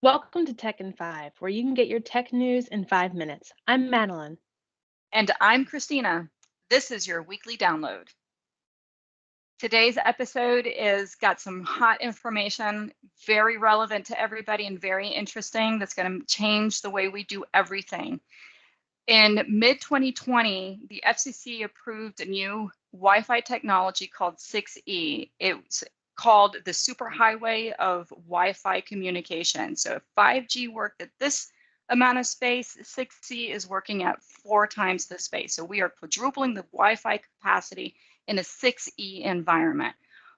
Welcome to Techin5, where you can get your tech news in 5 minutes. I'm Madeline. And I'm Christina. This is your weekly download. Today's episode is got some hot information, very relevant to everybody and very interesting. That's going to change the way we do everything. In mid-2020, the FCC approved a new Wi-Fi technology called 6E. It's called the superhighway of Wi-Fi communication. So if 5G worked at this amount of space, 6E is working at 4 times the space. So we are quadrupling the Wi-Fi capacity in a 6E environment.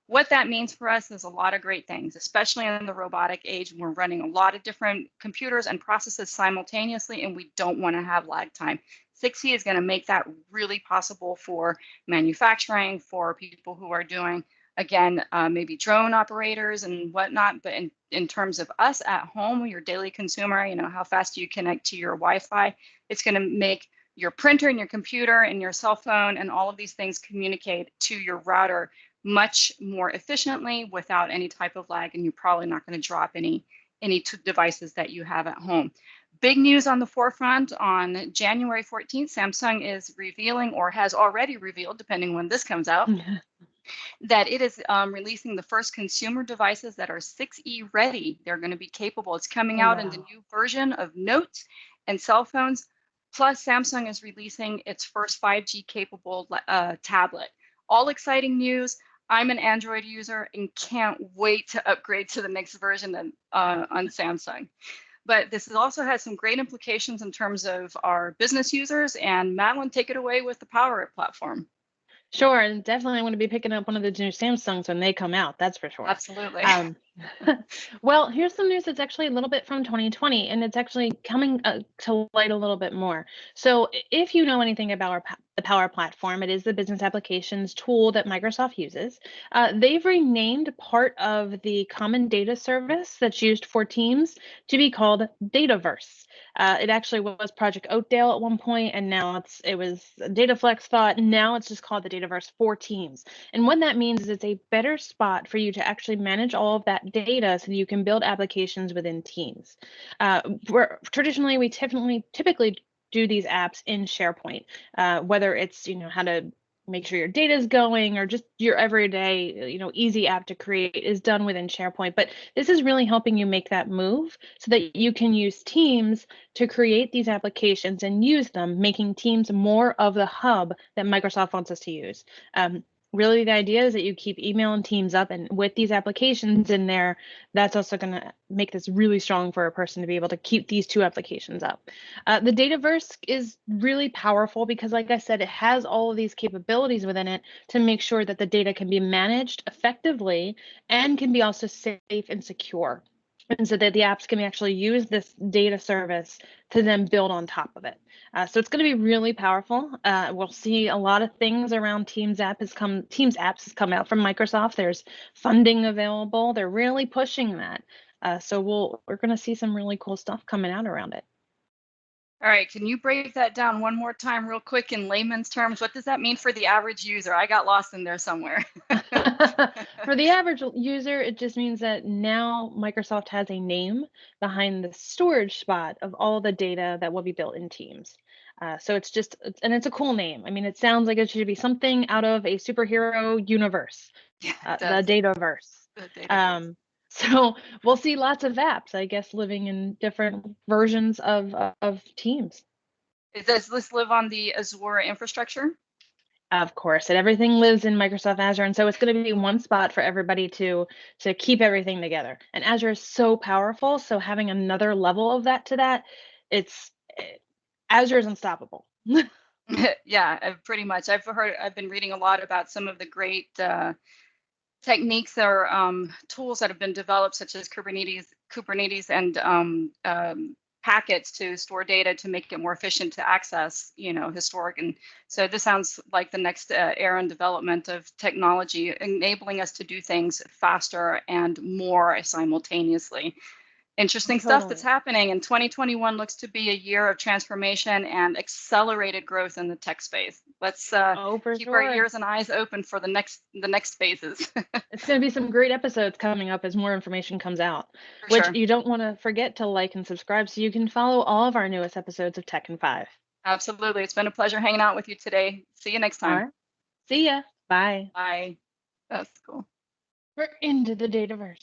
What that means for us is a lot of great things, especially in the robotic age. We're running a lot of different computers and processes simultaneously, and we don't want to have lag time. 6E is going to make that really possible for manufacturing, for people who are doing, again, maybe drone operators and whatnot. But in terms of us at home, your daily consumer, how fast do you connect to your Wi-Fi? It's going to make your printer and your computer and your cell phone and all of these things communicate to your router much more efficiently without any type of lag, and you're probably not going to drop any devices that you have at home. Big news on the forefront. On January 14th, Samsung is revealing, or has already revealed, depending when this comes out, that it is releasing the first consumer devices that are 6E ready. They're going to be capable. It's coming out in the new version of Note and cell phones. Plus, Samsung is releasing its first 5G capable tablet. All exciting news. I'm an Android user and can't wait to upgrade to the next version on Samsung. But this also has some great implications in terms of our business users. And Madeline, take it away with the Power It platform. Sure, and definitely want to be picking up one of the new Samsungs when they come out, that's for sure. Absolutely. Well, here's some news that's actually a little bit from 2020, and it's actually coming to light a little bit more. So if you know anything about the Power Platform, it is the business applications tool that Microsoft uses. They've renamed part of the common data service that's used for Teams to be called Dataverse. It actually was Project Oakdale at one point, and now it was DataFlex thought. Now it's just called the Dataverse for Teams. And what that means is it's a better spot for you to actually manage all of that data so that you can build applications within Teams. Traditionally, we typically do these apps in SharePoint, whether it's how to make sure your data is going or just your everyday easy app to create is done within SharePoint. But this is really helping you make that move so that you can use Teams to create these applications and use them, making Teams more of the hub that Microsoft wants us to use. Really, the idea is that you keep email and Teams up, and with these applications in there, that's also going to make this really strong for a person to be able to keep these two applications up. The Dataverse is really powerful because, like I said, it has all of these capabilities within it to make sure that the data can be managed effectively and can be also safe and secure. And so that the apps can actually use this data service to then build on top of it. So it's going to be really powerful. We'll see a lot of things around Teams apps has come out from Microsoft. There's funding available. They're really pushing that. So we're going to see some really cool stuff coming out around it. All right, can you break that down one more time real quick in layman's terms? What does that mean for the average user? I got lost in there somewhere. For the average user, it just means that now Microsoft has a name behind the storage spot of all the data that will be built in Teams. So it's a cool name. I mean, it sounds like it should be something out of a superhero universe, the Dataverse. So we'll see lots of apps, I guess, living in different versions of Teams. Does this live on the Azure infrastructure? Of course, everything lives in Microsoft Azure, and so it's going to be one spot for everybody to keep everything together. And Azure is so powerful, so having another level of that Azure is unstoppable. Yeah, pretty much. I've been reading a lot about some of the great techniques or tools that have been developed, such as Kubernetes and packets to store data to make it more efficient to access, historic. And so this sounds like the next era in development of technology, enabling us to do things faster and more simultaneously. Interesting stuff that's happening. And 2021 looks to be a year of transformation and accelerated growth in the tech space. Let's Oh, for keep our sure. ears and eyes open for the next phases. It's going to be some great episodes coming up as more information comes out, For which sure. you don't want to forget to like and subscribe so you can follow all of our newest episodes of Techin5. Absolutely. It's been a pleasure hanging out with you today. See you next All time. right. See ya. Bye. Bye. That's cool. We're into the Dataverse.